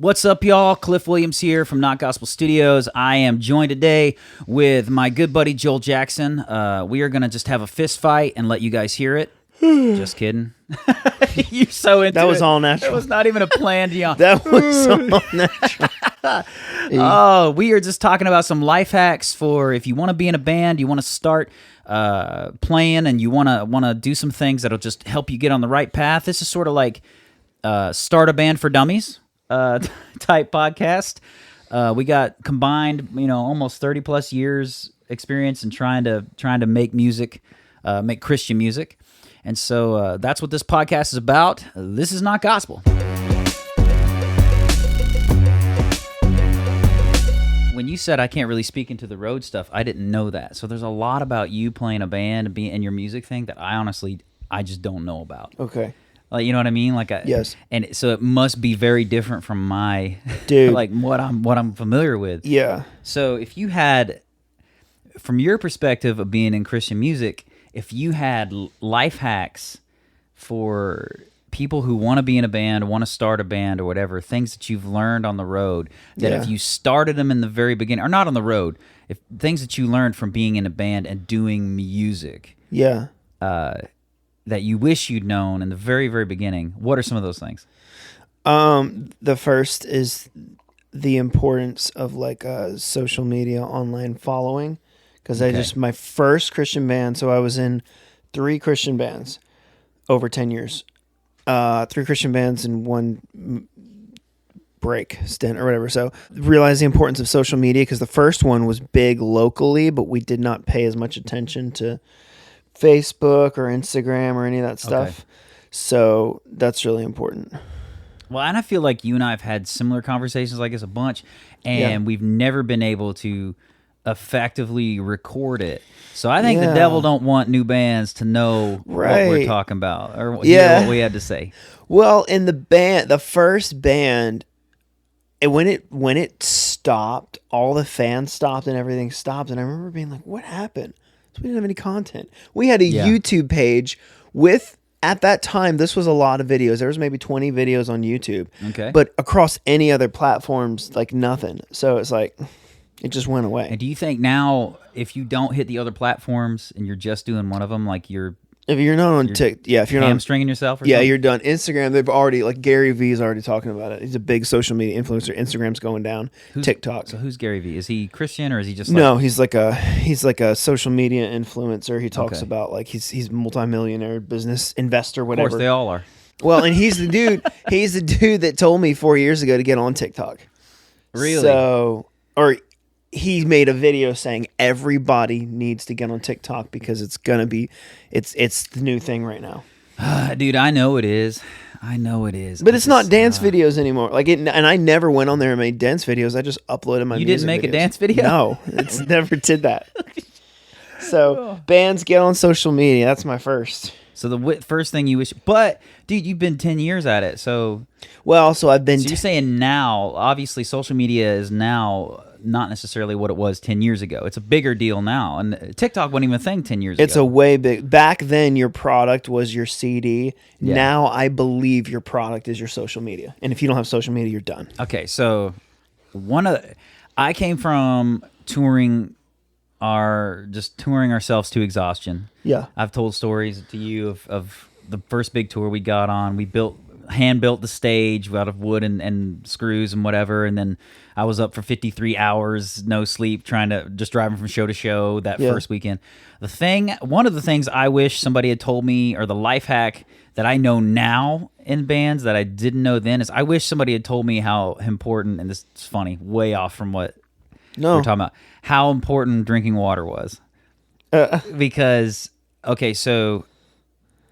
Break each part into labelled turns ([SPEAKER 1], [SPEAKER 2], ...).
[SPEAKER 1] What's up, y'all? Cliff Williams here from Not Gospel Studios. I am joined today with my good buddy Joel Jackson. We are going to just have a fist fight and let you guys hear it. Just kidding. You're so into
[SPEAKER 2] That was
[SPEAKER 1] it.
[SPEAKER 2] all natural.
[SPEAKER 1] That was not even a planned yawn.
[SPEAKER 2] That was all natural.
[SPEAKER 1] Oh, we are just talking about some life hacks for if you want to be in a band, you want to start playing, and you want to do some things that'll just help you get on the right path. This is sort of like Start a Band for Dummies type podcast. We got combined, almost 30 plus years experience in trying to make music, make Christian music. And so that's what this podcast is about. This is not gospel. When you said I can't really speak into the road stuff, I didn't know that. So there's a lot about you playing a band and your music thing that I just don't know about.
[SPEAKER 2] Okay.
[SPEAKER 1] Like, you know what I mean?
[SPEAKER 2] Yes.
[SPEAKER 1] And so it must be very different from my
[SPEAKER 2] Dude.
[SPEAKER 1] like what I'm familiar with.
[SPEAKER 2] Yeah.
[SPEAKER 1] So if you had, from your perspective of being in Christian music, if you had life hacks for people who want to be in a band, want to start a band or whatever, things that you've learned on the road, that if you started them in the very beginning, or not on the road, if things that you learned from being in a band and doing music,
[SPEAKER 2] Yeah.
[SPEAKER 1] that you wish you'd known in the very, very beginning, what are some of those things?
[SPEAKER 2] The first is the importance of social media, online following, because my first Christian band. So I was in 3 Christian bands over 10 years, 3 Christian bands in one break stint or whatever. So realized the importance of social media, because the first one was big locally, but we did not pay as much attention to Facebook or Instagram or any of that stuff.
[SPEAKER 1] Okay.
[SPEAKER 2] So that's really important.
[SPEAKER 1] Well, and I feel like you and I have had similar conversations like this a bunch, and we've never been able to effectively record it. So I think the devil don't want new bands to know what we're talking about or hear what we had to say.
[SPEAKER 2] Well, in the first band, when it stopped, all the fans stopped and everything stopped, and I remember being like, "What happened?" So we didn't have any content. We had a YouTube page with, at that time, this was a lot of videos. There was maybe 20 videos on YouTube.
[SPEAKER 1] Okay.
[SPEAKER 2] But across any other platforms, nothing. So it's like, it just went away.
[SPEAKER 1] And do you think now, if you don't hit the other platforms and you're just doing one of them, like
[SPEAKER 2] if you're not on TikTok, if you're not
[SPEAKER 1] hamstringing yourself or something?
[SPEAKER 2] you're done. Instagram, they've already, Gary Vee's already talking about it. He's a big social media influencer. Instagram's going down. TikTok.
[SPEAKER 1] So who's Gary Vee? Is he Christian or is he just
[SPEAKER 2] No, he's like a social media influencer. He talks
[SPEAKER 1] Okay.
[SPEAKER 2] about he's multimillionaire business investor, whatever.
[SPEAKER 1] Of course, they all are.
[SPEAKER 2] Well, and he's the dude. He's the dude that told me 4 years ago to get on TikTok.
[SPEAKER 1] Really?
[SPEAKER 2] So, or he made a video saying everybody needs to get on TikTok because it's the new thing right now.
[SPEAKER 1] Dude, I know it is.
[SPEAKER 2] But it's not dance videos anymore. And I never went on there and made dance videos. I just uploaded my music.
[SPEAKER 1] You didn't make
[SPEAKER 2] videos.
[SPEAKER 1] a dance video?
[SPEAKER 2] No, it's never did that. So bands get on social media. That's my first.
[SPEAKER 1] So the first thing you wish, but dude, you've been 10 years at it. So
[SPEAKER 2] I've been.
[SPEAKER 1] So you're saying now, obviously, social media is now not necessarily what it was 10 years ago. It's a bigger deal now, and TikTok wasn't even a thing 10 years ago.
[SPEAKER 2] It's a way big. Back then, your product was your CD.
[SPEAKER 1] Yeah.
[SPEAKER 2] Now, I believe your product is your social media, and if you don't have social media, you're done.
[SPEAKER 1] Okay, so I came from touring ourselves to exhaustion.
[SPEAKER 2] Yeah.
[SPEAKER 1] I've told stories to you of the first big tour we got on. We hand built the stage out of wood and screws and whatever, and then I was up for 53 hours, no sleep, driving from show to show that first weekend. One of the things I wish somebody had told me, or the life hack that I know now in bands that I didn't know then, is I wish somebody had told me how important, and this is funny, way off from what we're talking about, how important drinking water was. Because, okay, so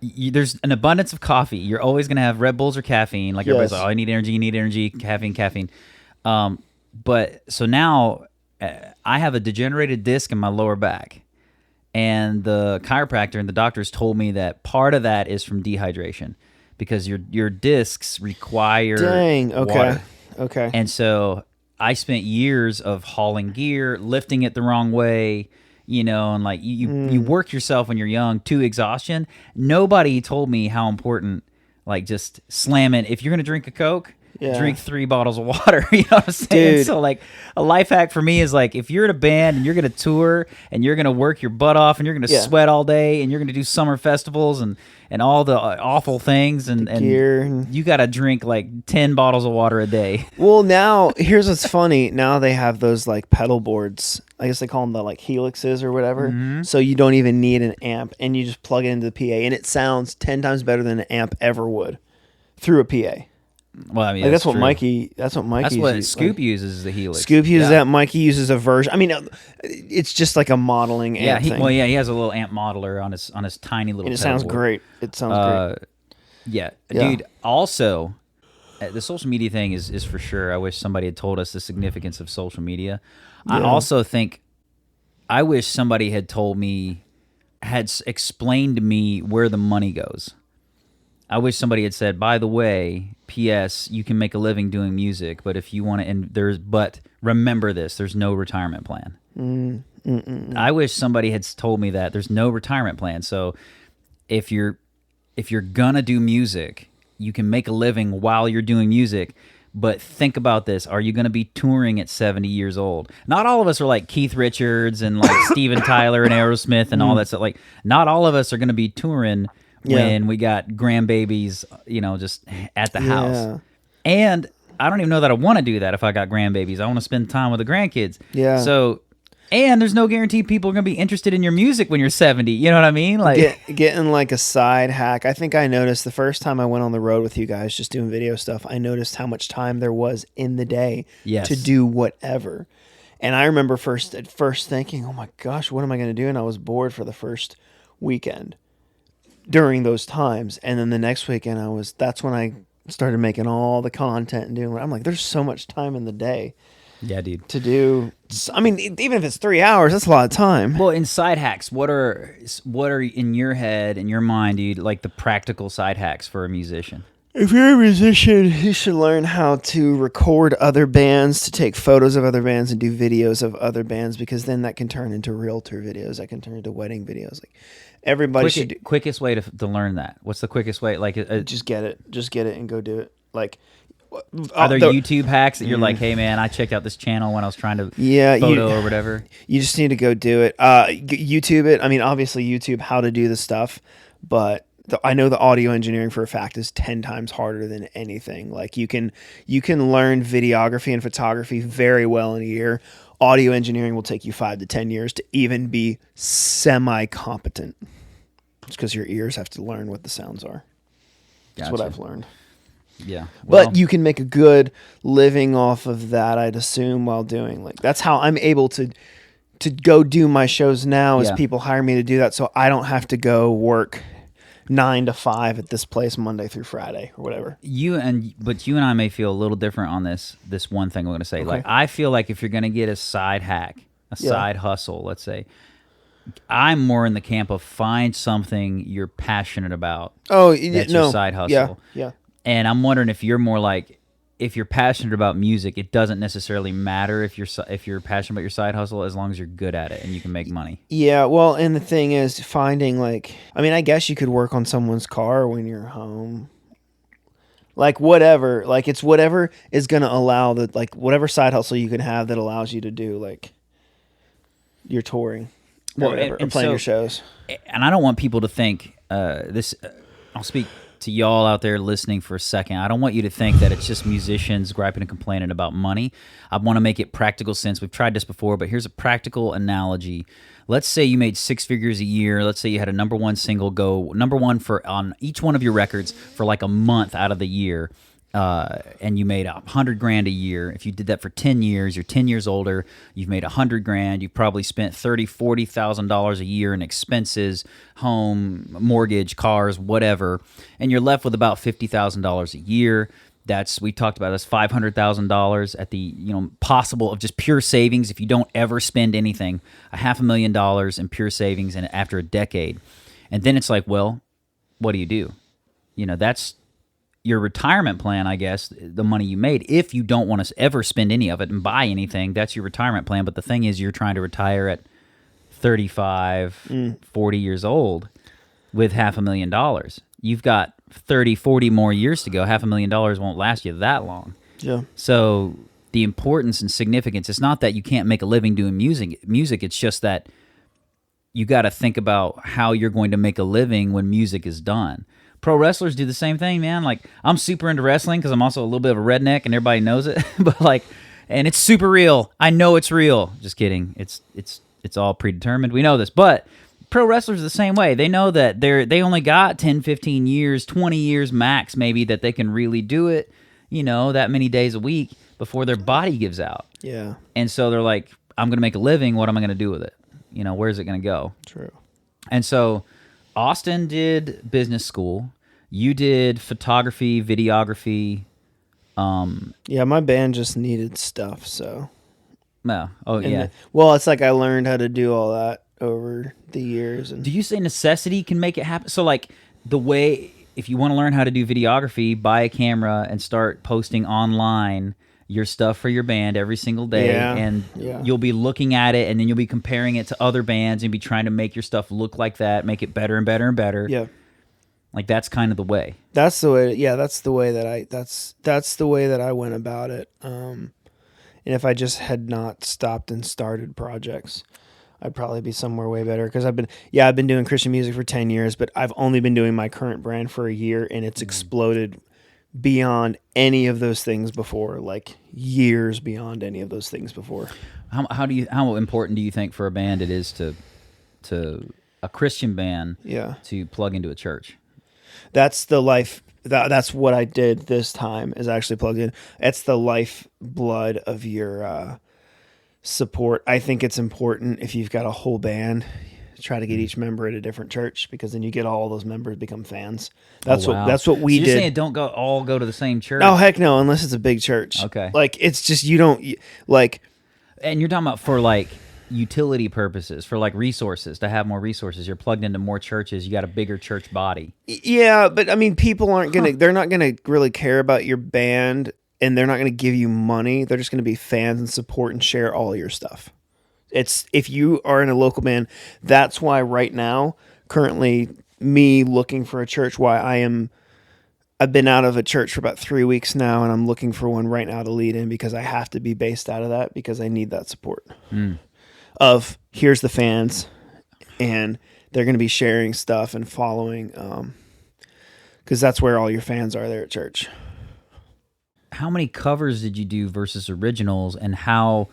[SPEAKER 1] there's an abundance of coffee. You're always going to have Red Bulls or caffeine. Everybody's like, oh, you need energy, caffeine. But so now I have a degenerated disc in my lower back. And the chiropractor and the doctors told me that part of that is from dehydration because your discs require water.
[SPEAKER 2] Okay.
[SPEAKER 1] And so I spent years of hauling gear, lifting it the wrong way, and you work yourself when you're young to exhaustion. Nobody told me how important, just slam it. If you're going to drink a Coke, drink 3 bottles of water. You know what I'm saying?
[SPEAKER 2] Dude.
[SPEAKER 1] So like a life hack for me is like, if you're in a band and you're going to tour and you're going to work your butt off and you're going to sweat all day and you're going to do summer festivals and all the awful things and you got to drink like 10 bottles of water a day.
[SPEAKER 2] Well, now here's what's funny. Now they have those like pedal boards. I guess they call them the like helixes or whatever. So you don't even need an amp and you just plug it into the PA and it sounds 10 times better than an amp ever would through a PA.
[SPEAKER 1] Well, I mean,
[SPEAKER 2] like, that's what
[SPEAKER 1] true.
[SPEAKER 2] Mikey. That's what
[SPEAKER 1] Scoop uses is the helix.
[SPEAKER 2] Scoop uses that. Mikey uses a version. I mean, it's just like a modeling amp thing.
[SPEAKER 1] He has a little amp modeler on his tiny little.
[SPEAKER 2] And it
[SPEAKER 1] pedal
[SPEAKER 2] sounds
[SPEAKER 1] board.
[SPEAKER 2] Great. It sounds great.
[SPEAKER 1] Yeah, dude. Also, the social media thing is for sure. I wish somebody had told us the significance of social media. Yeah. I also think I wish somebody had told me, had explained to me where the money goes. I wish somebody had said, by the way, P.S., you can make a living doing music, but if you want to, but remember this, there's no retirement plan. I wish somebody had told me that there's no retirement plan. So if you're gonna do music, you can make a living while you're doing music, but think about this. Are you going to be touring at 70 years old? Not all of us are like Keith Richards and like Steven Tyler and Aerosmith and all that stuff. Like, not all of us are going to be touring when we got grandbabies, just at the house. And I don't even know that I want to do that if I got grandbabies. I want to spend time with the grandkids. Yeah. So, and there's no guarantee people are going to be interested in your music when you're 70. You know what I mean? Like
[SPEAKER 2] getting like a side hack. I think I noticed the first time I went on the road with you guys just doing video stuff, I noticed how much time there was in the day to do whatever. And I remember at first thinking, oh my gosh, what am I going to do? And I was bored for the first weekend during those times. And then the next weekend that's when I started making all the content and doing I'm like, there's so much time in the day.
[SPEAKER 1] Yeah, dude.
[SPEAKER 2] To do, I mean, even if it's 3 hours, that's a lot of time.
[SPEAKER 1] Well, in side hacks, what are in your head, in your mind, dude, like the practical side hacks for a musician?
[SPEAKER 2] If you're a musician, you should learn how to record other bands, to take photos of other bands, and do videos of other bands, because then that can turn into realtor videos. That can turn into wedding videos. Like everybody
[SPEAKER 1] quickest way to learn that. What's the quickest way? Like
[SPEAKER 2] just get it, and go do it. Like.
[SPEAKER 1] Are there YouTube hacks that you're like, hey man, I checked out this channel when I was trying to photo or whatever?
[SPEAKER 2] You just need to go do it. YouTube it. I mean, obviously YouTube how to do the stuff, but I know the audio engineering for a fact is 10 times harder than anything. Like you can learn videography and photography very well in a year. Audio engineering will take you 5 to 10 years to even be semi-competent. It's because your ears have to learn what the sounds are. That's what I've learned.
[SPEAKER 1] Yeah. Well,
[SPEAKER 2] but you can make a good living off of that, I'd assume, while doing that's how I'm able to go do my shows now is people hire me to do that so I don't have to go work 9 to 5 at this place Monday through Friday or whatever.
[SPEAKER 1] But you and I may feel a little different on this one thing I'm going to say. Okay. Like I feel like if you're going to get a side hack, side hustle, let's say, I'm more in the camp of find something you're passionate about.
[SPEAKER 2] Oh,
[SPEAKER 1] that's your side hustle.
[SPEAKER 2] Yeah.
[SPEAKER 1] And I'm wondering if you're more like, if you're passionate about music, it doesn't necessarily matter if you're passionate about your side hustle as long as you're good at it and you can make money.
[SPEAKER 2] Yeah, well, and the thing is finding I guess you could work on someone's car when you're home. Like whatever, it's whatever is going to allow whatever side hustle you can have that allows you to do your touring or playing your shows.
[SPEAKER 1] And I don't want people to think this. I'll speak to y'all out there listening for a second. I don't want you to think that it's just musicians griping and complaining about money. I want to make it practical sense. We've tried this before, but here's a practical analogy. Let's say you made 6 figures a year. Let's say you had a number one single go number one on each one of your records for like a month out of the year. And you made $100,000 a year. If you did that for 10 years, you're 10 years older, you've made $100,000. You probably spent $40,000 a year in expenses, home, mortgage, cars, whatever. And you're left with about $50,000 a year. We talked about that's $500,000 at the possible of just pure savings. If you don't ever spend anything, $500,000 in pure savings and after a decade. And then it's like, well, what do? That's your retirement plan, I guess, the money you made. If you don't want to ever spend any of it and buy anything, that's your retirement plan. But the thing is, you're trying to retire at 35, 40 years old with $500,000. You've got 30, 40 more years to go. $500,000 won't last you that long.
[SPEAKER 2] Yeah.
[SPEAKER 1] So the importance and significance, it's not that you can't make a living doing music. It's just that you got to think about how you're going to make a living when music is done. Pro wrestlers do the same thing, man. Like, I'm super into wrestling because I'm also a little bit of a redneck and everybody knows it. But like, and it's super real. I know it's real. Just kidding. It's all predetermined. We know this. But pro wrestlers are the same way. They know that they only got 10, 15 years, 20 years max maybe that they can really do it, that many days a week before their body gives out.
[SPEAKER 2] Yeah.
[SPEAKER 1] And so they're like, I'm going to make a living. What am I going to do with it? Where's it going to go?
[SPEAKER 2] True.
[SPEAKER 1] And so Austin did business school. You did photography, videography.
[SPEAKER 2] Yeah, my band just needed stuff, so.
[SPEAKER 1] No. Oh, yeah.
[SPEAKER 2] Well, it's like I learned how to do all that over the years. And
[SPEAKER 1] do you say necessity can make it happen? So, like, the way, if you want to learn how to do videography, buy a camera and start posting online your stuff for your band every single day, and you'll be looking at it, and then you'll be comparing it to other bands and be trying to make your stuff look like that, make it better and better and better.
[SPEAKER 2] Yeah.
[SPEAKER 1] Like, that's kind of the way.
[SPEAKER 2] That's the way. Yeah, that's the way that that's the way that I went about it. And if I just had not stopped and started projects, I'd probably be somewhere way better. Because I've been doing Christian music for 10 years, but I've only been doing my current brand for a year, and it's exploded beyond any of those things before, like years beyond any of those things before.
[SPEAKER 1] How important do you think for a band it is to a Christian band to plug into a church?
[SPEAKER 2] That's the life. That's what I did this time, is actually plugged in. It's the lifeblood of your support. I think it's important if you've got a whole band, try to get each member at a different church, because then you get all those members become fans. That's what we
[SPEAKER 1] did.
[SPEAKER 2] You're
[SPEAKER 1] saying don't all go to the same church?
[SPEAKER 2] Oh, heck no, unless it's a big church.
[SPEAKER 1] Okay.
[SPEAKER 2] Like, it's just, you don't like.
[SPEAKER 1] And you're talking about for like utility purposes, for like resources, to have more resources. You're plugged into more churches. You got a bigger church body. Yeah,
[SPEAKER 2] but I mean, people aren't gonna. They're not gonna really care about your band, and they're not gonna give you money. They're just gonna be fans and support and share all your stuff. It's, if you are in a local band, that's why right now, currently, me looking for a church, I've been out of a church for about 3 weeks now, and I'm looking for one right now to lead in, because I have to be based out of that, because I need that support. Of, here's the fans, and they're going to be sharing stuff and following, because that's where all your fans are there at church.
[SPEAKER 1] How many covers did you do versus originals, and how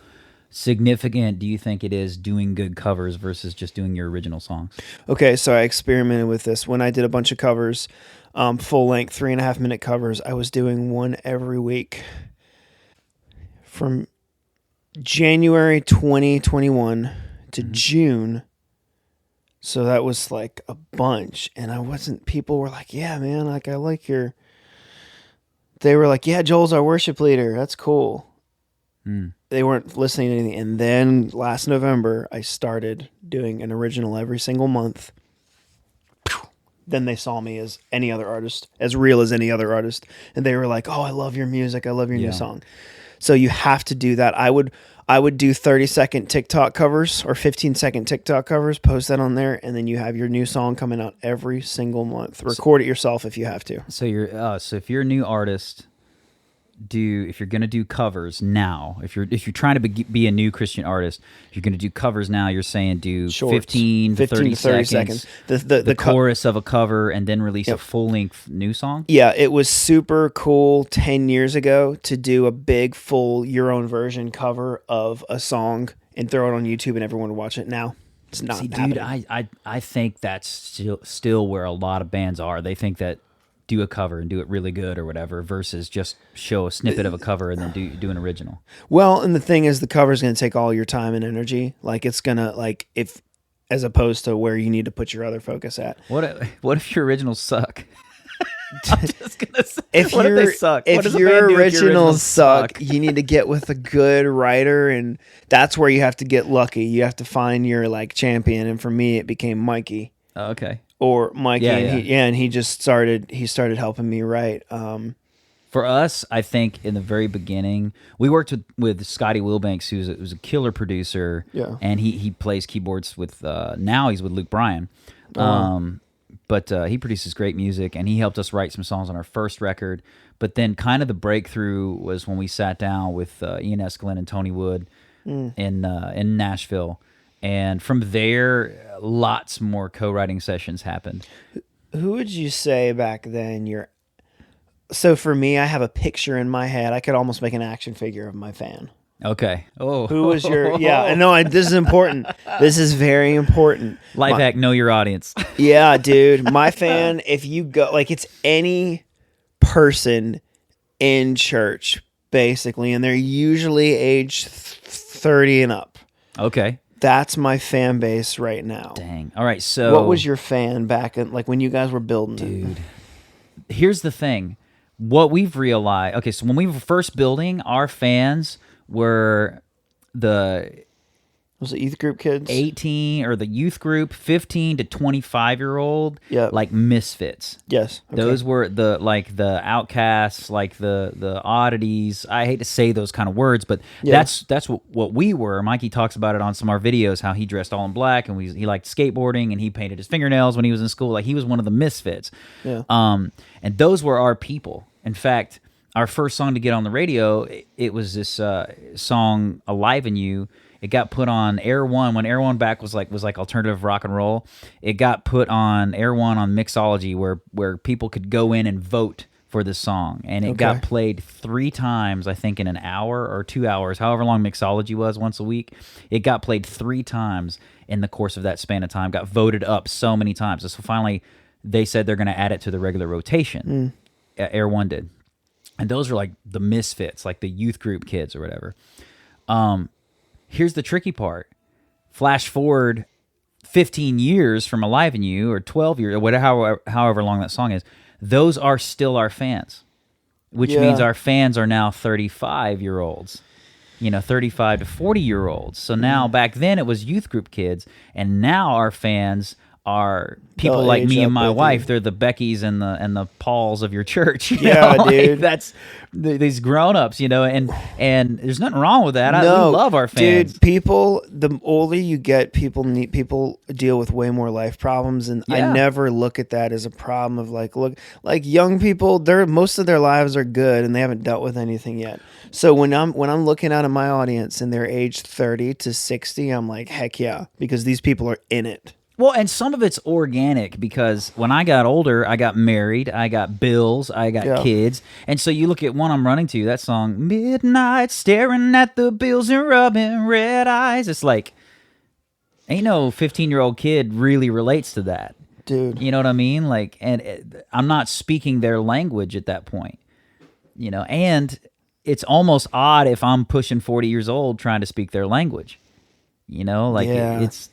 [SPEAKER 1] significant do you think it is doing good covers versus just doing your original songs?
[SPEAKER 2] Okay, so I experimented with this. When I did a bunch of covers, full length, 3.5 minute covers, I was doing one every week from January 2021 to June. So that was like a bunch. And people were like, yeah, man, like, they were like, yeah, Joel's our worship leader. That's cool. They weren't listening to anything. And then last November, I started doing an original every single month. Then they saw me as any other artist, as real as any other artist. And they were like, oh, I love your music. I love your new song. So you have to do that. I would do 30-second TikTok covers or 15-second TikTok covers, post that on there, and then you have your new song coming out every single month. Record it yourself if you have to.
[SPEAKER 1] So if you're a new artist, if you're going to do covers now, if you're trying to be a new Christian artist, if you're going to do covers now, you're saying do
[SPEAKER 2] Shorts,
[SPEAKER 1] 15 to 30 seconds. The chorus of a cover, and then release a full-length new song?
[SPEAKER 2] Yeah, it was super cool 10 years ago to do a big, full, your own version cover of a song and throw it on YouTube and everyone would watch it. Now, it's not happening.
[SPEAKER 1] Dude, I think that's still where a lot of bands are. They think that do a cover and do it really good or whatever, versus just show a snippet of a cover and then do an original.
[SPEAKER 2] Well, and the thing is, the cover is going to take all your time and energy. Like, it's going to, as opposed to where you need to put your other focus at.
[SPEAKER 1] What if your originals suck? I'm just gonna say,
[SPEAKER 2] if
[SPEAKER 1] they suck?
[SPEAKER 2] If your originals suck, you need to get with a good writer, and that's where you have to get lucky. You have to find your champion, and for me, it became Mikey.
[SPEAKER 1] Oh, okay.
[SPEAKER 2] Or Mikey, and he just started helping me write.
[SPEAKER 1] For us, I think in the very beginning, we worked with Scotty Wilbanks, who's a killer producer, and he plays keyboards with. Now he's with Luke Bryan, But he produces great music, and he helped us write some songs on our first record. But then kind of the breakthrough was when we sat down with Ian Eskelin and Tony Wood in Nashville. And from there, lots more co-writing sessions happened.
[SPEAKER 2] Who would you say back then so for me, I have a picture in my head. I could almost make an action figure of my fan.
[SPEAKER 1] Okay. Oh.
[SPEAKER 2] Who was your... Yeah, I know. This is important. This is very important.
[SPEAKER 1] Life hack, know your audience.
[SPEAKER 2] Yeah, dude. My fan, if you go... Like, it's any person in church, basically, and they're usually age 30 and up.
[SPEAKER 1] Okay.
[SPEAKER 2] That's my fan base right now.
[SPEAKER 1] Dang. All right, so...
[SPEAKER 2] What was your fan back in... Like, when you guys were building
[SPEAKER 1] Dude, here's the thing. What we've realized... Okay, so when we were first building, our fans... were
[SPEAKER 2] was it youth group kids?
[SPEAKER 1] 18 or the youth group 15 to 25-year-old like misfits.
[SPEAKER 2] Yes.
[SPEAKER 1] Okay. Those were the outcasts, like the oddities. I hate to say those kind of words, but that's what we were. Mikey talks about it on some of our videos, how he dressed all in black and he liked skateboarding and he painted his fingernails when he was in school. Like he was one of the misfits.
[SPEAKER 2] Yeah.
[SPEAKER 1] And those were our people. In fact, our first song to get on the radio, it was this song "Alive in You." It got put on Air One when Air One back was like alternative rock and roll. It got put on Air One on Mixology, where people could go in and vote for the song, and it got played 3 times, I think, in an hour or 2 hours, however long Mixology was, once a week. It got played 3 times in the course of that span of time. Got voted up so many times, so finally they said they're going to add it to the regular rotation. Air One did. And those are like the misfits, like the youth group kids or whatever. Here's the tricky part. Flash forward 15 years from Alive in You, or 12 years, or whatever, however long that song is. Those are still our fans, which means our fans are now 35-year-olds, 35 to 40-year-olds. So now, back then it was youth group kids, and now our fans are people like me and my wife. They're the Beckys and the Pauls of your church. You know?
[SPEAKER 2] Dude.
[SPEAKER 1] Like, that's these grown-ups, and there's nothing wrong with that. We love our fans.
[SPEAKER 2] Dude, people, the older you get, people deal with way more life problems, and I never look at that as a problem of like young people, most of their lives are good and they haven't dealt with anything yet. So when I'm looking out at my audience and they're age 30 to 60, I'm like, heck yeah, because these people are in it.
[SPEAKER 1] Well, and some of it's organic because when I got older, I got married, I got bills, I got kids. And so you look at one I'm running to, that song, Midnight, staring at the bills and rubbing red eyes. It's like, ain't no 15-year-old kid really relates to that.
[SPEAKER 2] Dude.
[SPEAKER 1] You know what I mean? Like, and I'm not speaking their language at that point. And it's almost odd if I'm pushing 40 years old trying to speak their language. It's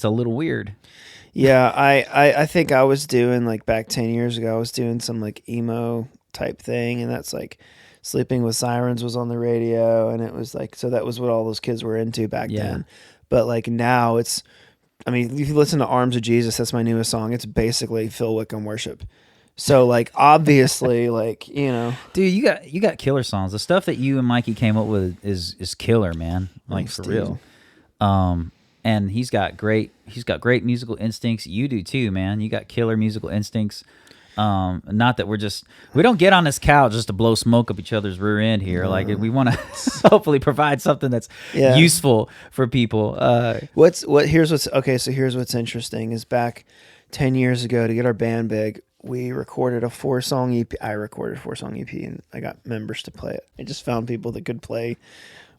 [SPEAKER 1] a little weird.
[SPEAKER 2] Yeah, I think I was doing, like, back 10 years ago, I was doing some like emo type thing, and that's like Sleeping with Sirens was on the radio, and it was like, so that was what all those kids were into back then. But like now if you listen to Arms of Jesus, that's my newest song. It's basically Phil Wickham worship. So like obviously
[SPEAKER 1] dude, you got killer songs. The stuff that you and Mikey came up with is killer, man. Like, for real. And he's got great musical instincts. You do too, man. You got killer musical instincts. Not that we don't get on this couch just to blow smoke up each other's rear end here. Like, we want to hopefully provide something that's useful for people.
[SPEAKER 2] Here's what's interesting is back 10 years ago, to get our band big, we recorded a 4-song EP. I recorded a 4-song EP, and I got members to play it. I just found people that could play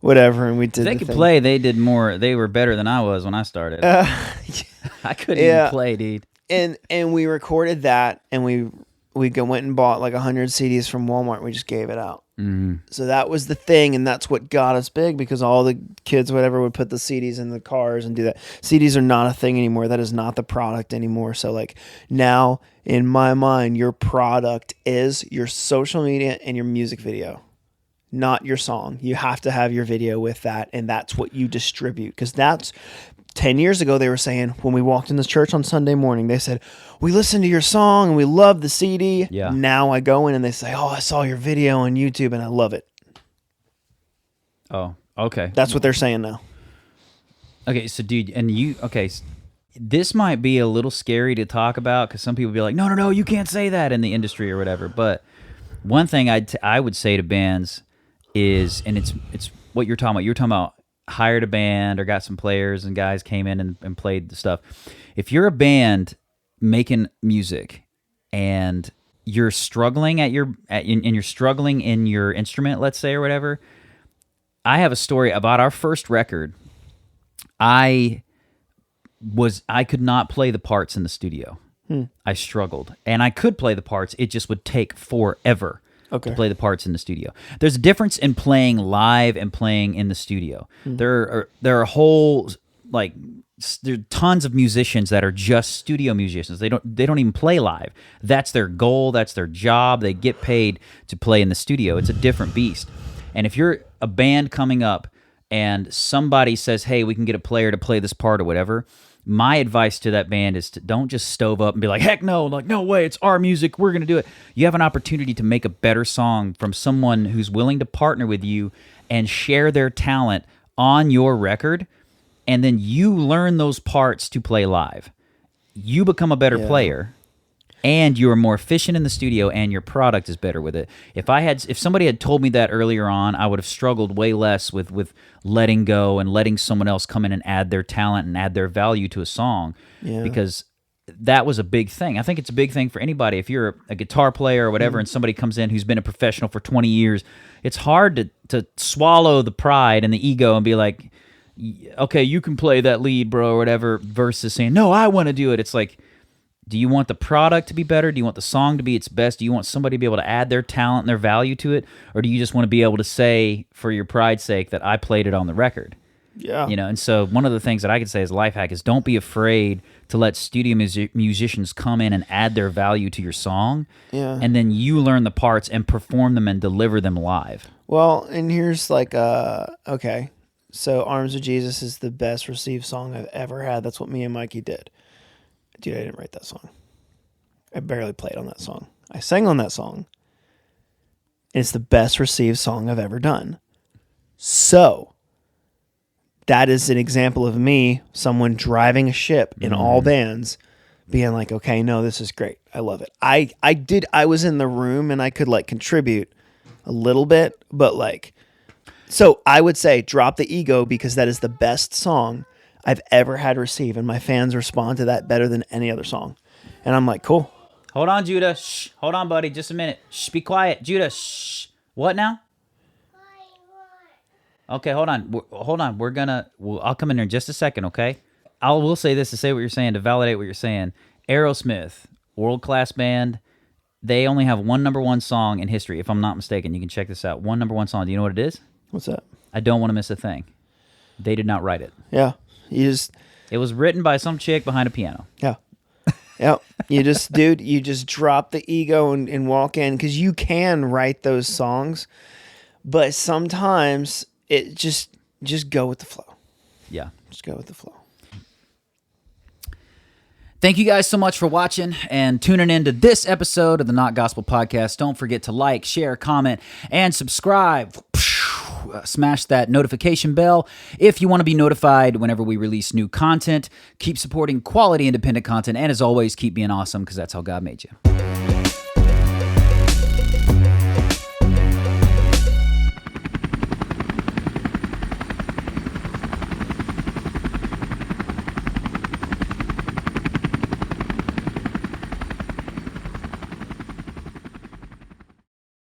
[SPEAKER 2] whatever, and we did.
[SPEAKER 1] They could play. They did more. They were better than I was when I started. I couldn't even play, dude.
[SPEAKER 2] And we recorded that, and we went and bought like 100 CDs from Walmart. And we just gave it out. Mm-hmm. So that was the thing, and that's what got us big, because all the kids, whatever, would put the CDs in the cars and do that. CDs are not a thing anymore. That is not the product anymore. So like now, in my mind, your product is your social media and your music video. Not your song. You have to have your video with that, and that's what you distribute. Because that's 10 years ago, they were saying, when we walked in this church on Sunday morning, they said, we listened to your song and we love the CD. Yeah. Now I go in and they say, oh, I saw your video on YouTube and I love it.
[SPEAKER 1] Oh, okay.
[SPEAKER 2] That's what they're saying now.
[SPEAKER 1] Okay, so dude, This might be a little scary to talk about because some people be like, no, you can't say that in the industry or whatever. But one thing I would say to bands is, and it's what you're talking about. You're talking about hired a band or got some players and guys came in and played the stuff. If you're a band making music and you're struggling and you're struggling in your instrument, let's say, or whatever. I have a story about our first record. I could not play the parts in the studio. I struggled. And I could play the parts. It just would take forever to play the parts in the studio. There's a difference in playing live and playing in the studio. There are whole, like, there are tons of musicians that are just studio musicians. They don't even play live. That's their goal. That's their job. They get paid to play in the studio. It's a different beast. And if you're a band coming up and somebody says, hey, we can get a player to play this part or whatever, my advice to that band is to don't just stove up and be like, heck no, like, no way, it's our music, we're going to do it. You have an opportunity to make a better song from someone who's willing to partner with you and share their talent on your record, and then you learn those parts to play live. You become a better player, and you are more efficient in the studio, and your product is better with it. If somebody had told me that earlier on, I would have struggled way less with letting go and letting someone else come in and add their talent and add their value to a song, because that was a big thing. I think it's a big thing for anybody. If you're a guitar player or whatever, and somebody comes in who's been a professional for 20 years, it's hard to swallow the pride and the ego and be like, okay, you can play that lead, bro, or whatever, versus saying, no, I want to do it. It's like, do you want the product to be better? Do you want the song to be its best? Do you want somebody to be able to add their talent and their value to it? Or do you just want to be able to say, for your pride's sake, that I played it on the record?
[SPEAKER 2] Yeah.
[SPEAKER 1] You know, and so one of the things that I could say as a life hack is don't be afraid to let studio musicians come in and add their value to your song.
[SPEAKER 2] Yeah.
[SPEAKER 1] And then you learn the parts and perform them and deliver them live.
[SPEAKER 2] Well, and here's like, okay. So Arms of Jesus is the best received song I've ever had. That's what me and Mikey did. Dude, I didn't write that song. I barely played on that song. I sang on that song. And it's the best received song I've ever done. So, that is an example of me, someone driving a ship in all bands, being like, okay, no, this is great. I love it. I was in the room and I could like contribute a little bit, but like, so I would say drop the ego, because that is the best song I've ever had receive, and my fans respond to that better than any other song. And I'm like, cool.
[SPEAKER 1] Hold on, Judah. Shh. Hold on, buddy. Just a minute. Shh. Be quiet. Judah. Shh. What now? Okay, hold on. Hold on. I'll come in there in just a second, okay? We'll say this to say what you're saying, to validate what you're saying. Aerosmith, world-class band. They only have one number one song in history, if I'm not mistaken. You can check this out. One number one song. Do you know what it is?
[SPEAKER 2] What's that?
[SPEAKER 1] I Don't Want to Miss a Thing. They did not write it.
[SPEAKER 2] Yeah.
[SPEAKER 1] It was written by some chick behind a piano.
[SPEAKER 2] Yeah. Yeah. You just drop the ego and walk in, because you can write those songs, but sometimes it just go with the flow.
[SPEAKER 1] Yeah.
[SPEAKER 2] Just go with the flow.
[SPEAKER 1] Thank you guys so much for watching and tuning in to this episode of the Not Gospel Podcast. Don't forget to like, share, comment, and subscribe. Smash that notification bell if you want to be notified whenever we release new content. Keep supporting quality independent content, and as always, keep being awesome, because that's how God made you.